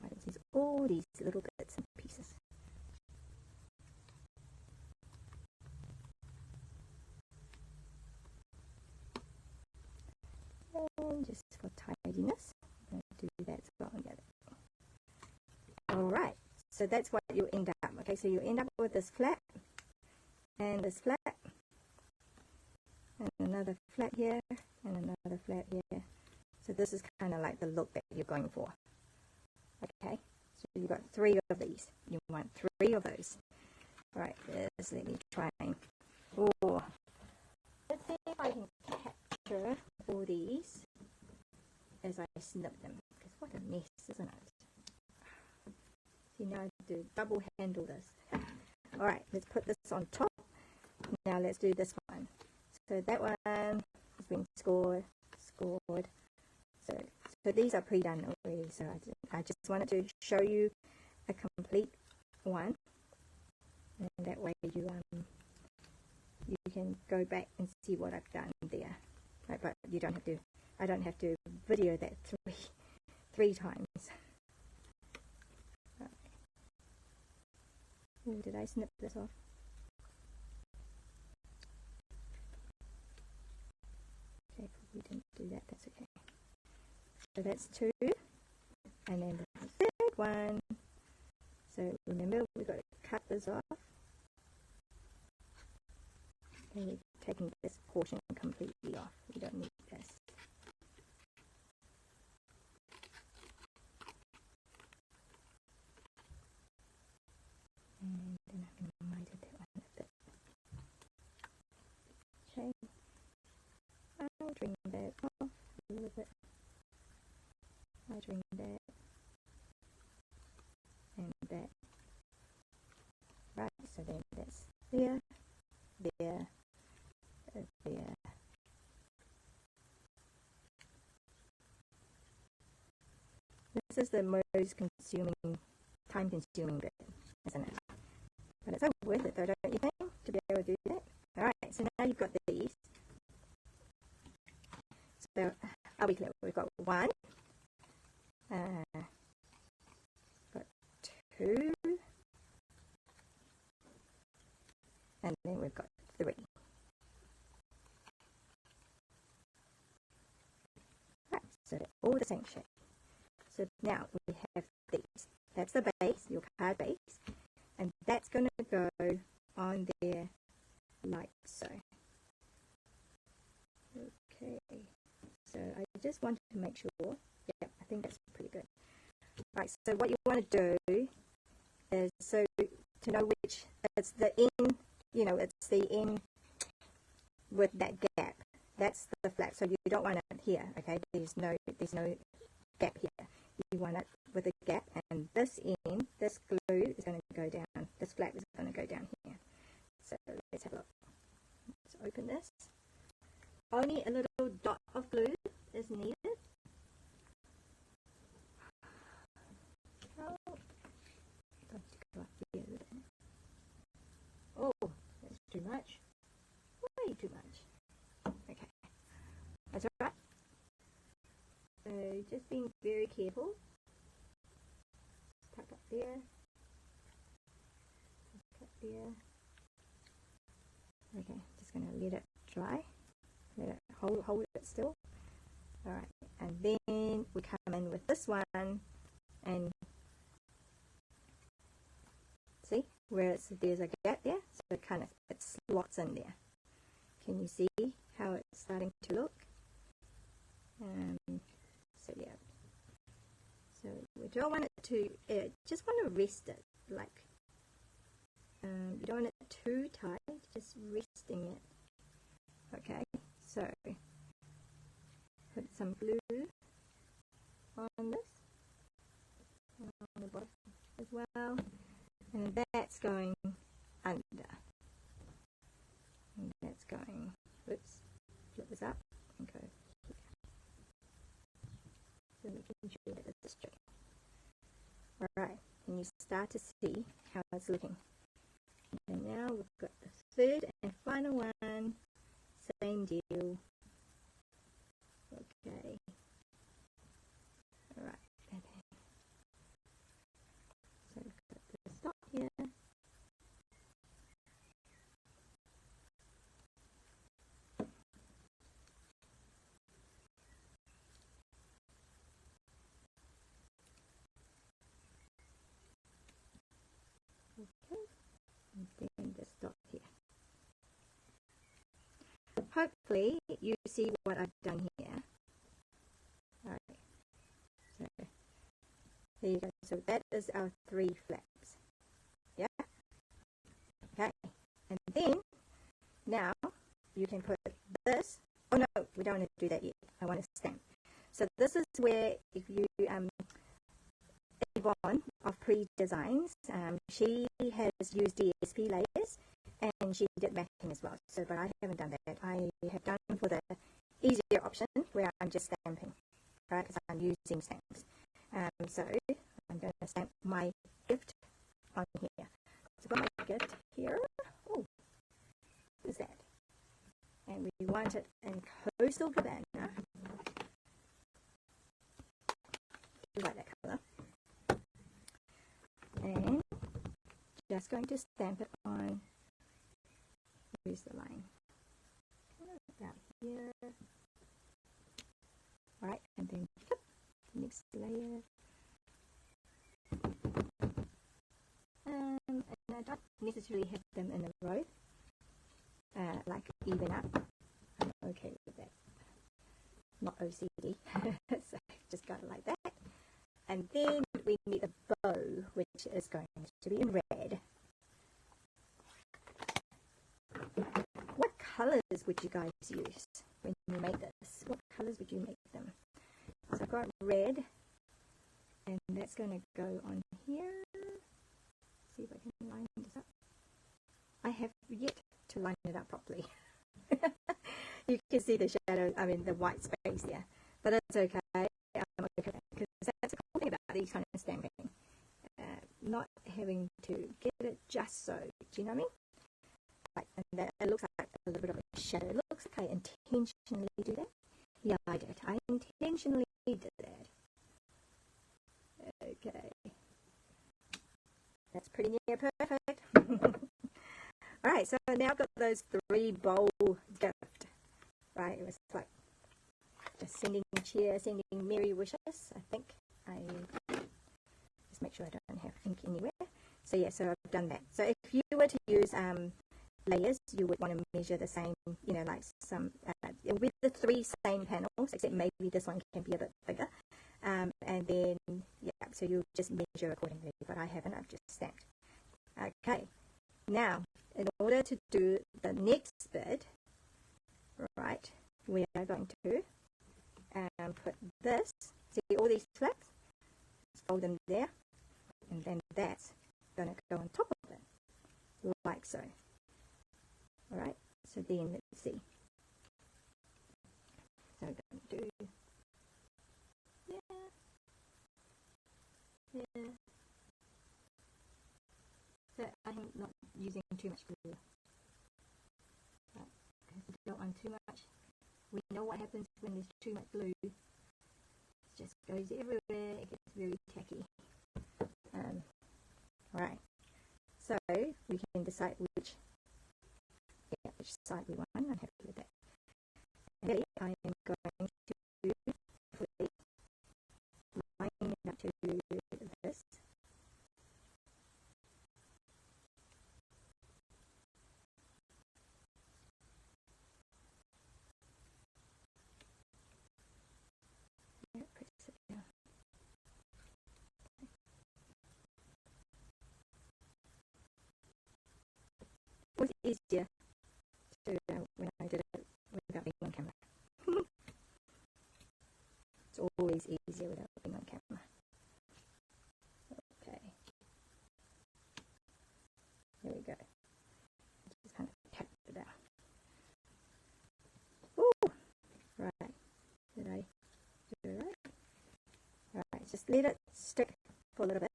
I can see all these little bits and pieces. And just for tidiness, I'm going to do that as well. Alright, so that's what you end up. Okay, so you end up with this flat, and this flat, and another flat here, and another flat here. So this is kind of like the look that you're going for. Okay, so you've got 3 of these. You want 3 of those. Alright, let me try. Oh, let's see if I can capture all these as I snip them, because what a mess, isn't it? See, now I have to double handle this. Alright, let's put this on top. Now let's do this one. So that one has been scored. So these are pre-done already. Okay, so I just wanted to show you a complete one, and that way you can go back and see what I've done there. Right, but you don't have to. I don't have to video that three times. Right. Ooh, did I snip this off? Okay, probably didn't do that. That's okay. So that's 2, and then the third one. So remember, we've got to cut this off. And we're taking this portion completely off. We don't need this. And then I've mitered that one a bit. Okay. I'll bring that off a little bit. I'll bring that and that. Right, so then that's there, there, there. This is the most time consuming bit, isn't it? But it's so worth it though, don't you think, to be able to do that? Alright, so now you've got these. So, are we clear? We've got 1, got 2, and then we've got 3. Right, so they're all the same shape. So now we have these. That's the base, your card base, and that's going to go on there like so. Okay, so I just wanted to make sure. Yeah, I think that's pretty good. Right, so what you want to do is, so to know which, it's the end, you know, it's the end with that gap. That's the flap, so you don't want it here, okay? There's no gap here. You want it with a gap, and this end, this glue is going to go down, this flap is going to go down here. So let's have a look. Let's open this. Only a little dot of glue is needed. Oh, that's too much. Way too much. Okay, that's alright. So just being very careful. Tuck up there. Tuck up there. Okay, just going to let it dry. Let it hold it still. Alright, and then we come in with this one, and see where there's a gap there, so it slots in there. Can you see how it's starting to look? So yeah, so we don't want it to, just want to rest it, like, you don't want it too tight, just resting it. Okay, so put some glue on this, on the bottom as well, and that's going under, and that's going, oops, flip this up and go here. So making sure that it's straight. Alright, and you start to see how it's looking. And now we've got the third and final one, same deal. Okay. Alright, and then, so we've got the stop here. Okay, and then the stop here. Hopefully you see what I've done here. Alright, so there you go. So that is our 3 flaps. Yeah? Okay, and then now you can put this, oh no, we don't want to do that yet. I want to stamp. So this is where, if you Yvonne of Pre-Designs, she has used DSP layers, and she did backing as well. So, but I haven't done that. I have done for the easier option where I'm just stamping, right? Because I'm using stamps. So I'm going to stamp my gift on here. So I've got my gift here. Oh, what is that? And we want it in Coastal Cabana. I like that colour. And just going to stamp it on, where's the line? About here. Alright, and then flip the next layer. And I don't necessarily have them in a row, like even up. I'm okay with that. Not OCD. So just got it like that. And then we need a bow, which is going to be in red. What colours would you guys use when you make this? What colours would you make them? So I've got red, and that's going to go on here. See if I can line this up. I have yet to line it up properly. You can see the shadow, I mean the white space there, but that's okay. Okay, because that's the cool thing about these kind of stamping. Not having to get it just so, do you know what I mean? Right, and that, it looks like a little bit of a shadow. It looks like I intentionally do that. Yeah, I did. I intentionally did that. Okay. That's pretty near perfect. Alright, so now I've got those 3 bowl gift. Right, it was like just sending cheer, sending merry wishes. I think I just make sure I don't have ink anywhere. So yeah, so I've done that. So if you were to use layers, you would want to measure the same, you know, like some, it will be the 3 same panels, except maybe this one can be a bit bigger. And then, yeah, so you just measure accordingly, but I haven't, I've just stamped. Okay, now, in order to do the next bit, right, we are going to put this, see all these flaps, fold them there, and then that's going to go on top of it, like so. Alright, so then let's see. So I'm going to do, yeah. So I'm not using too much glue. Right. If you don't want too much, we know what happens when there's too much glue. It just goes everywhere, it gets very tacky. Alright, so we can decide which side we want. I'm happy with that. Okay, I am going to line it up to this. Yeah, press it down. It was easier to when I did it without being on camera. It's always easier without being on camera. Okay. Here we go. Just kind of tap it down. Ooh! Right. Did I do it right? Alright, just let it stick for a little bit.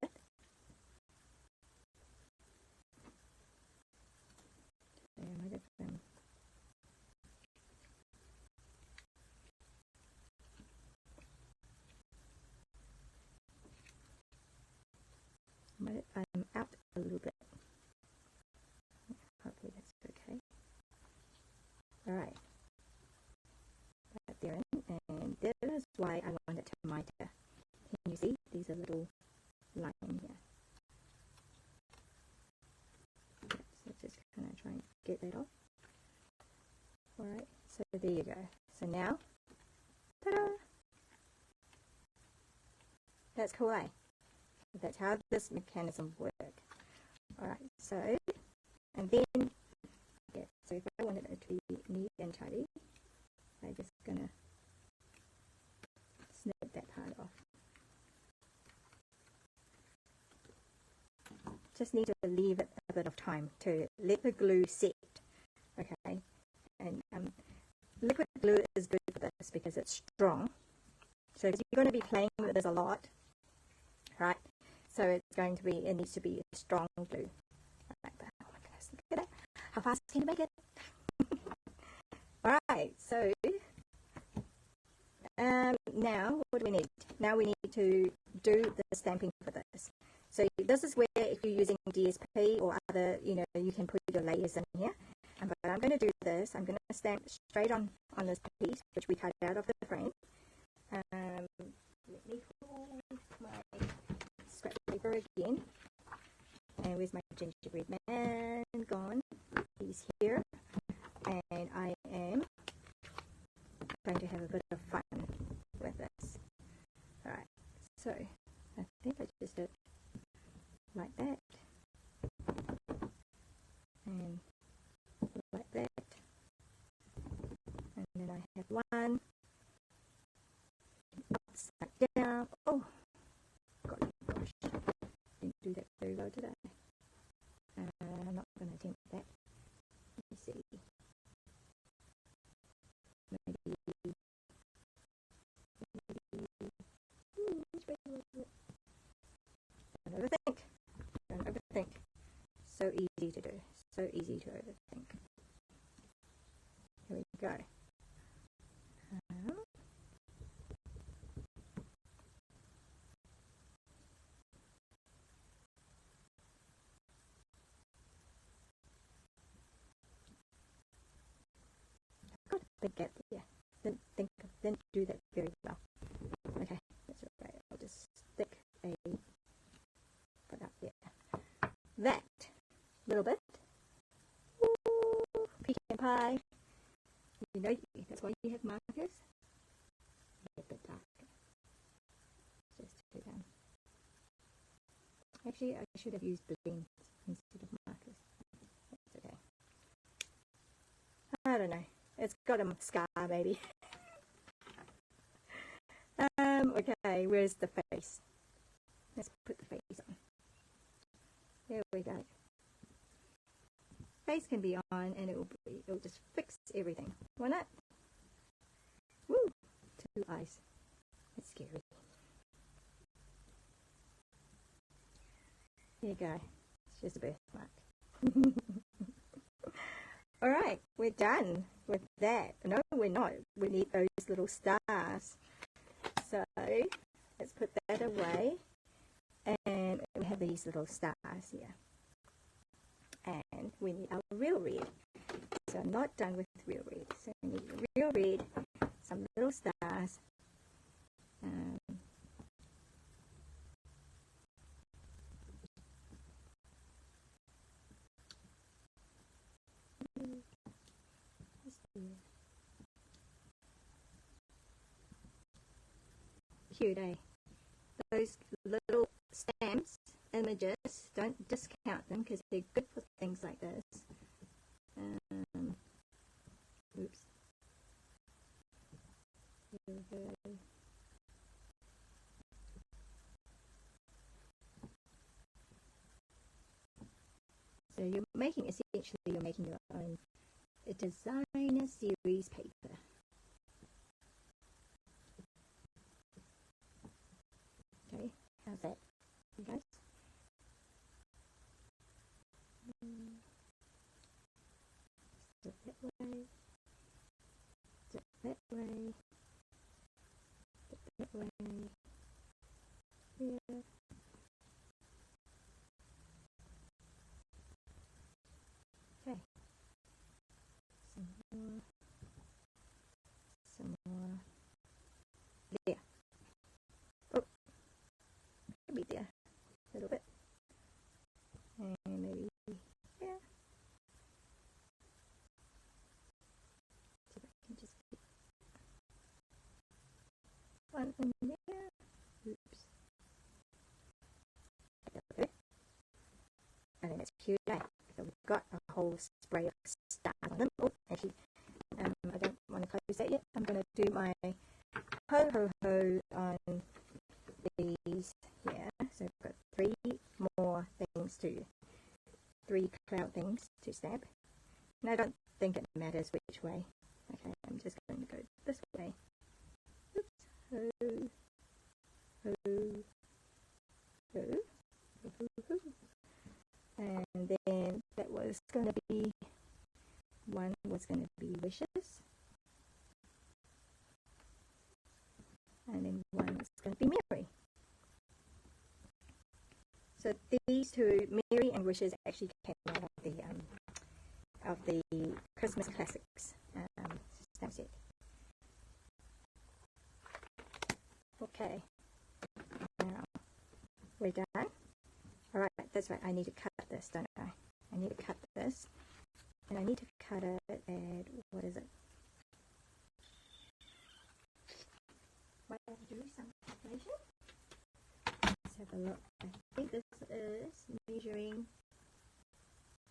I'm out a little bit. Hopefully that's okay. Alright. Right there, and this is why I want it to miter. Can you see? These are little lines here. So just kind of try and get that off. Alright, so there you go. So now, ta-da! That's cool, eh? That's how this mechanism works. Alright, so, and then, yeah, so if I wanted it to be neat and tidy, I'm just gonna snip that part off. Just need to leave it a bit of time to let the glue set, okay? And liquid glue is good for this because it's strong. So if you're going to be playing with this a lot, right? So it's going to be, it needs to be a strong glue. Like that. Oh my goodness, look at that. How fast can you make it? Alright, so now what do we need? Now we need to do the stamping for this. So this is where, if you're using DSP or other, you know, you can put your layers in here. But I'm going to do this. I'm going to stamp straight on this piece, which we cut out of the frame. Let me hold my scrap paper again. And where's my gingerbread man gone? He's here. And I am going to have a bit of fun with this. Alright, so I think I just did like that. And like that. And then I have one upside down. Oh, gosh, didn't do that very well, did I? I'm not going to attempt that. Let me see. Maybe. Which way was it? Don't overthink. Don't overthink. So easy to do. So easy to overthink. Here we go. Got a big gap there. Didn't do that very well. Okay, that's right. I'll just stick a foot up there. That little bit. Ooh, pecan pie. You know, that's why you have markers. A bit dark. Just too down. Actually, I should have used blends instead of markers. That's okay. I don't know. It's got a scar, maybe. Okay, where's the face? Let's put the face on. There we go. Face can be on, and it'll just fix everything. Why not? Woo! 2 eyes. That's scary. There you go. It's just a birthmark. Alright, we're done with that. No, we're not. We need those little stars. So, let's put that away. And we have these little stars here. And we need our real red. So I'm not done with real red. So we need real red, some little stars. Cute, eh? Those little stamps, images, don't discount them because they're good for things like this. Oops. Here we go. So you're making, essentially you're making your own designer series paper. Okay, how's that, you guys? Flip that way, flip that way, flip that way, here. Okay, some more, there. Oh, could be there a little bit, and maybe there. So I can just keep one in there. Oops. Okay. I think that's cute. So we've got a whole spray of stars on them. Oh, actually, I don't want to close that yet. I'm going to do my ho ho ho on these here. So I've got 3 more things to, 3 cloud things to stamp. And I don't think it matters which way. Okay, I'm just going to go this way. Oops. Ho, ho, and then that was going to be, one was going to be wishes, and then one was going to be Mary. So these two, Mary and wishes, actually came out of the Christmas Classics stamp set. Okay, now we're done. Alright, that's right, I need to cut this, don't I? I need to cut this, and I need to cut it at, what is it? Might have to do some calculation. Let's have a look. I think this is measuring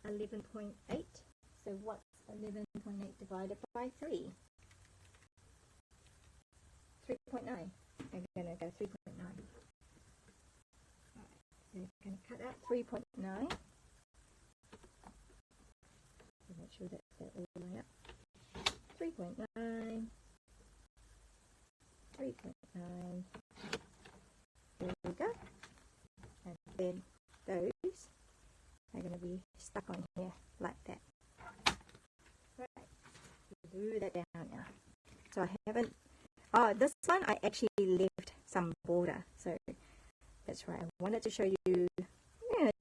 11.8. So what's 11.8 divided by 3? 3.9. I'm going to go 3.9. So I'm going to cut out 3.9. Make sure that they're all line up. 3.9. 3.9. There we go. And then those are going to be stuck on here like that. Right. Glue that down now. So I haven't. Oh, this one I actually left some border. So that's right. I wanted to show you,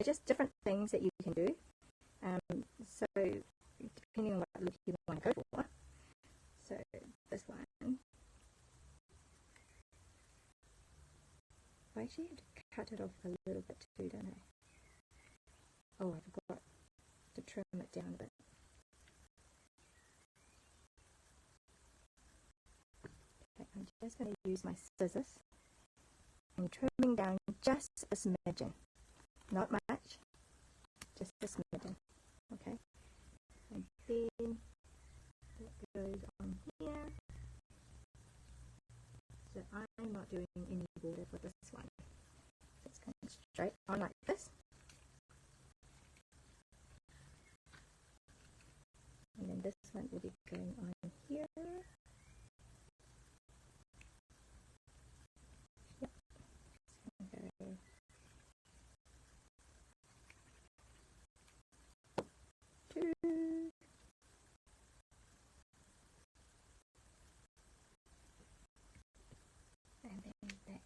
just different things that you can do. So depending on what look you want to go for. So this one, I actually have to cut it off a little bit too, don't I? Oh, I forgot to trim it down a bit. Okay, I'm just going to use my scissors and trimming down just a smidgen, not much, just a smidgen. Okay, and then that goes on here. So I'm not doing any border for this one. It's going straight on like this. And then this one will be going on here. Yep. Okay. Two. And then that.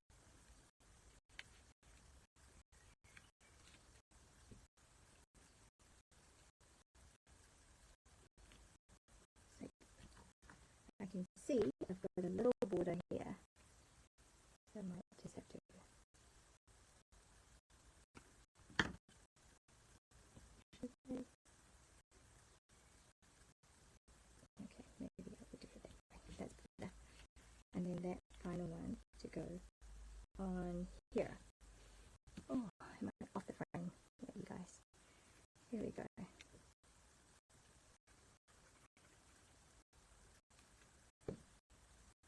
So I can see I've got a little border here. So I might just have to. Okay, maybe I will do it that way. That's better. And then that final one to go on here. Oh, I'm off the frame. Yeah, you guys. Here we go.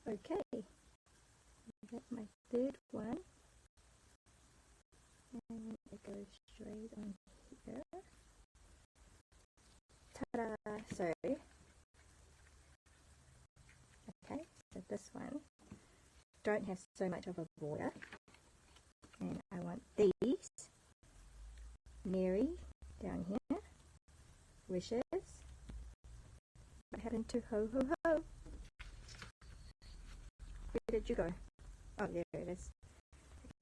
Okay, that's my third one. And it goes straight on here. Ta-da! So, okay, so this one don't have so much of a border. And I want these, Mary down here, wishes. What happened to ho ho ho? Where did you go? Oh, there it is.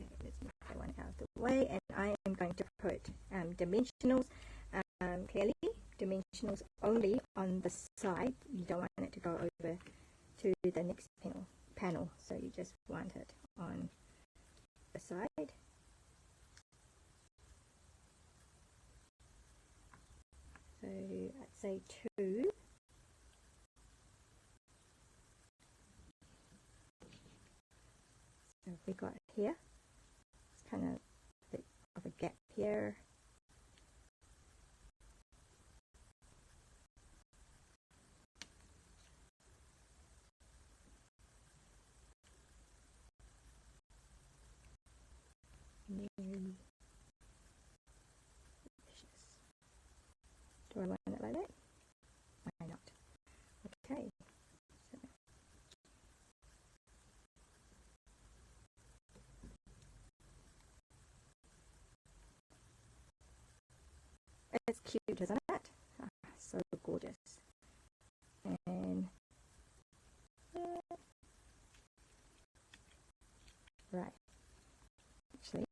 Okay, let's move that one out of the way, and I am going to put dimensionals, clearly dimensionals only on the side. You don't want it to go over to the next panel, so you just want it on the side. So I'd say 2. So we got here, it's kind of a bit of a gap here. Mary wishes. Do I want it like that? Why not? Okay. So cute, isn't it? Ah, so gorgeous. And right, actually,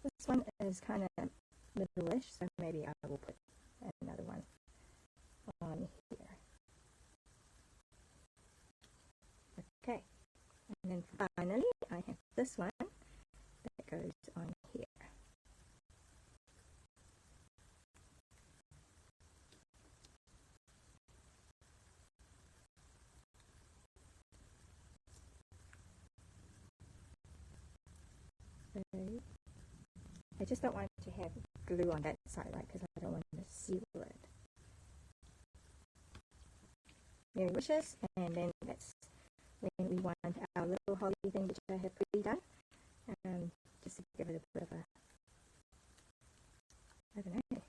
this one is kind of middle-ish, so maybe I will put another one on here. Okay, and then finally I have this one that goes on here. So I just don't want to have glue on that side, right, because I don't want to seal it. Merry wishes, and then that's when we want our little holly thing which I have pre-done, just to give it a bit of a, I don't know,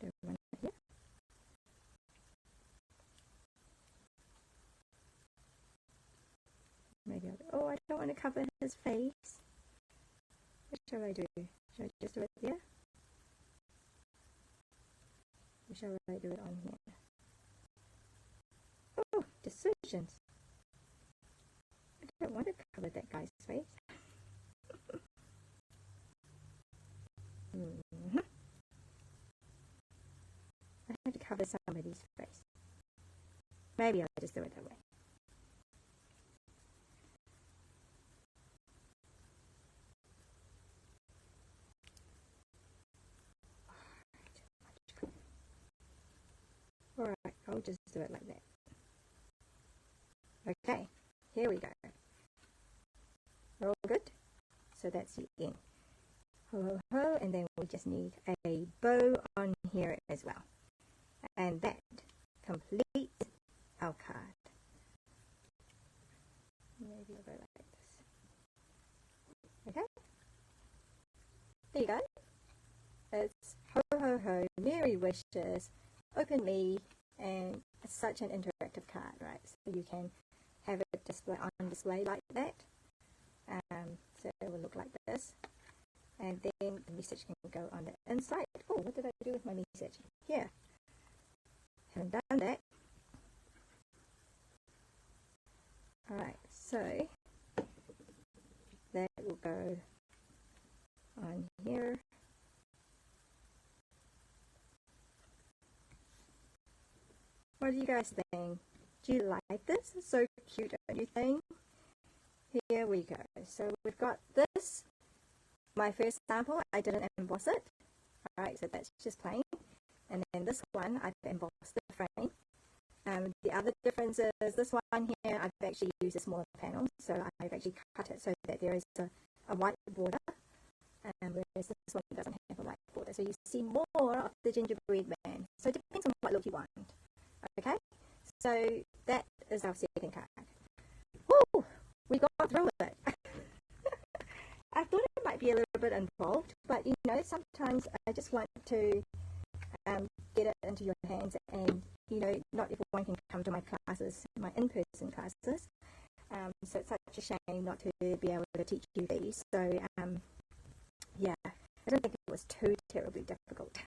do I want it here? Maybe oh, I don't want to cover his face. What shall I do? Should I just do it there? Or shall I do it on here? Oh, decisions. I don't want to cover that guy's face. I have to cover somebody's face. Maybe I'll just do it that way. Alright, I'll just do it like that. Okay, here we go. We're all good? So that's the end. Ho ho ho, and then we just need a bow on here as well. And that completes our card. Maybe I'll go like this. Okay? There you go. It's ho ho ho, merry wishes, open me, and it's such an interactive card, right? So you can have it display on display like that. So it will look like this. And then the message can go on the inside. Oh, what did I do with my message? Here. Haven't done that. Alright, so that will go on here. What do you guys think? Do you like this? It's so cute, don't you think? Here we go. So we've got this. My first sample, I didn't emboss it. Alright, so that's just plain. And then this one, I've embossed the frame. The other difference is this one here, I've actually used a smaller panel. So I've actually cut it so that there is a white border. Whereas this one doesn't have a white border. So you see more of the gingerbread man. So it depends on what look you want. Okay, so that is our second card. Woo! We got through it. I thought it might be a little bit involved, but you know, sometimes I just want to get it into your hands, and you know, not everyone can come to my classes, my in-person classes. So it's such a shame not to be able to teach you these. So yeah, I don't think it was too terribly difficult.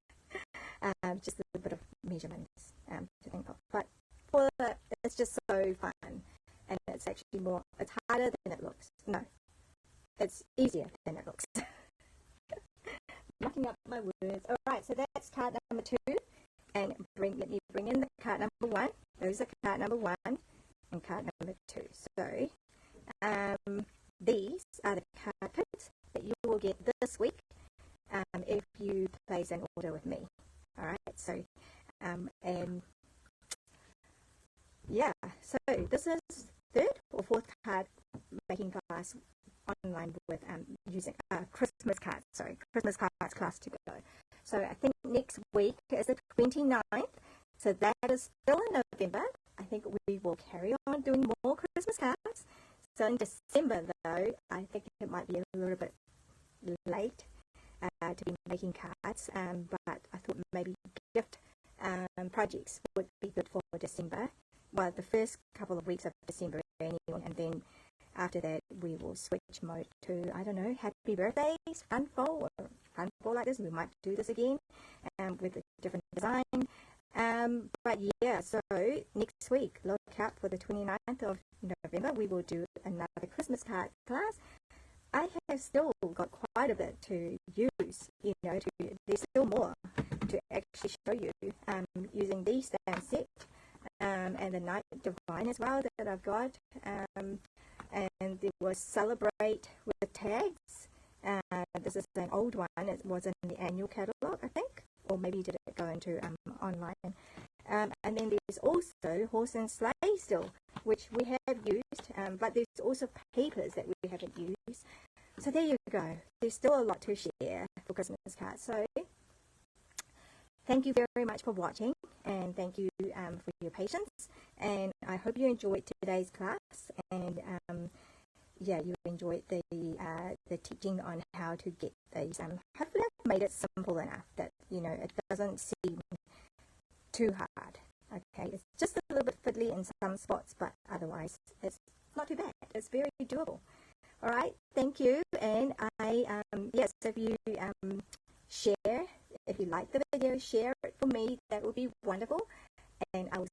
Just a bit of measurements to think of, but it's just so fun, and it's actually it's harder than it looks. No, it's easier than it looks. Mucking up my words. Alright, so that's card number 2, and let me bring in the card number 1. Those are card number 1 and card number 2. So these are the card kits that you will get this week if you place an order with me. Alright, so and yeah, so this is third or fourth card making class online with using Christmas cards. Sorry, Christmas cards class to go. So I think next week is the 29th. So that is still in November. I think we will carry on doing more Christmas cards. So in December though, I think it might be a little bit late to be making cards. But I thought maybe gift projects would be good for December. Well, the first couple of weeks of December anyway, and then after that we will switch mode to, I don't know, happy birthdays, funful, or funful like this. We might do this again with a different design. But yeah, so next week, look out for the 29th of November. We will do another Christmas card class. I have still got quite a bit to use, there's still more to actually show you using the stamp set and the Night Divine as well that I've got. And there was Celebrate with Tags. This is an old one. It was in the annual catalogue, I think, or maybe did it go into online. And then there's also Horse and Sleigh still, which we have used, but there's also papers that we haven't used. So there you go. There's still a lot to share for Christmas cards. So thank you very much for watching, and thank you for your patience. And I hope you enjoyed today's class, and yeah, you enjoyed the teaching on how to get these. Hopefully I've made it simple enough that, it doesn't seem too hard. Okay, it's just a little bit fiddly in some spots, but otherwise it's not too bad. It's very doable. All right, thank you. And yes, if you share, if you like the video, share it for me. That would be wonderful. And I will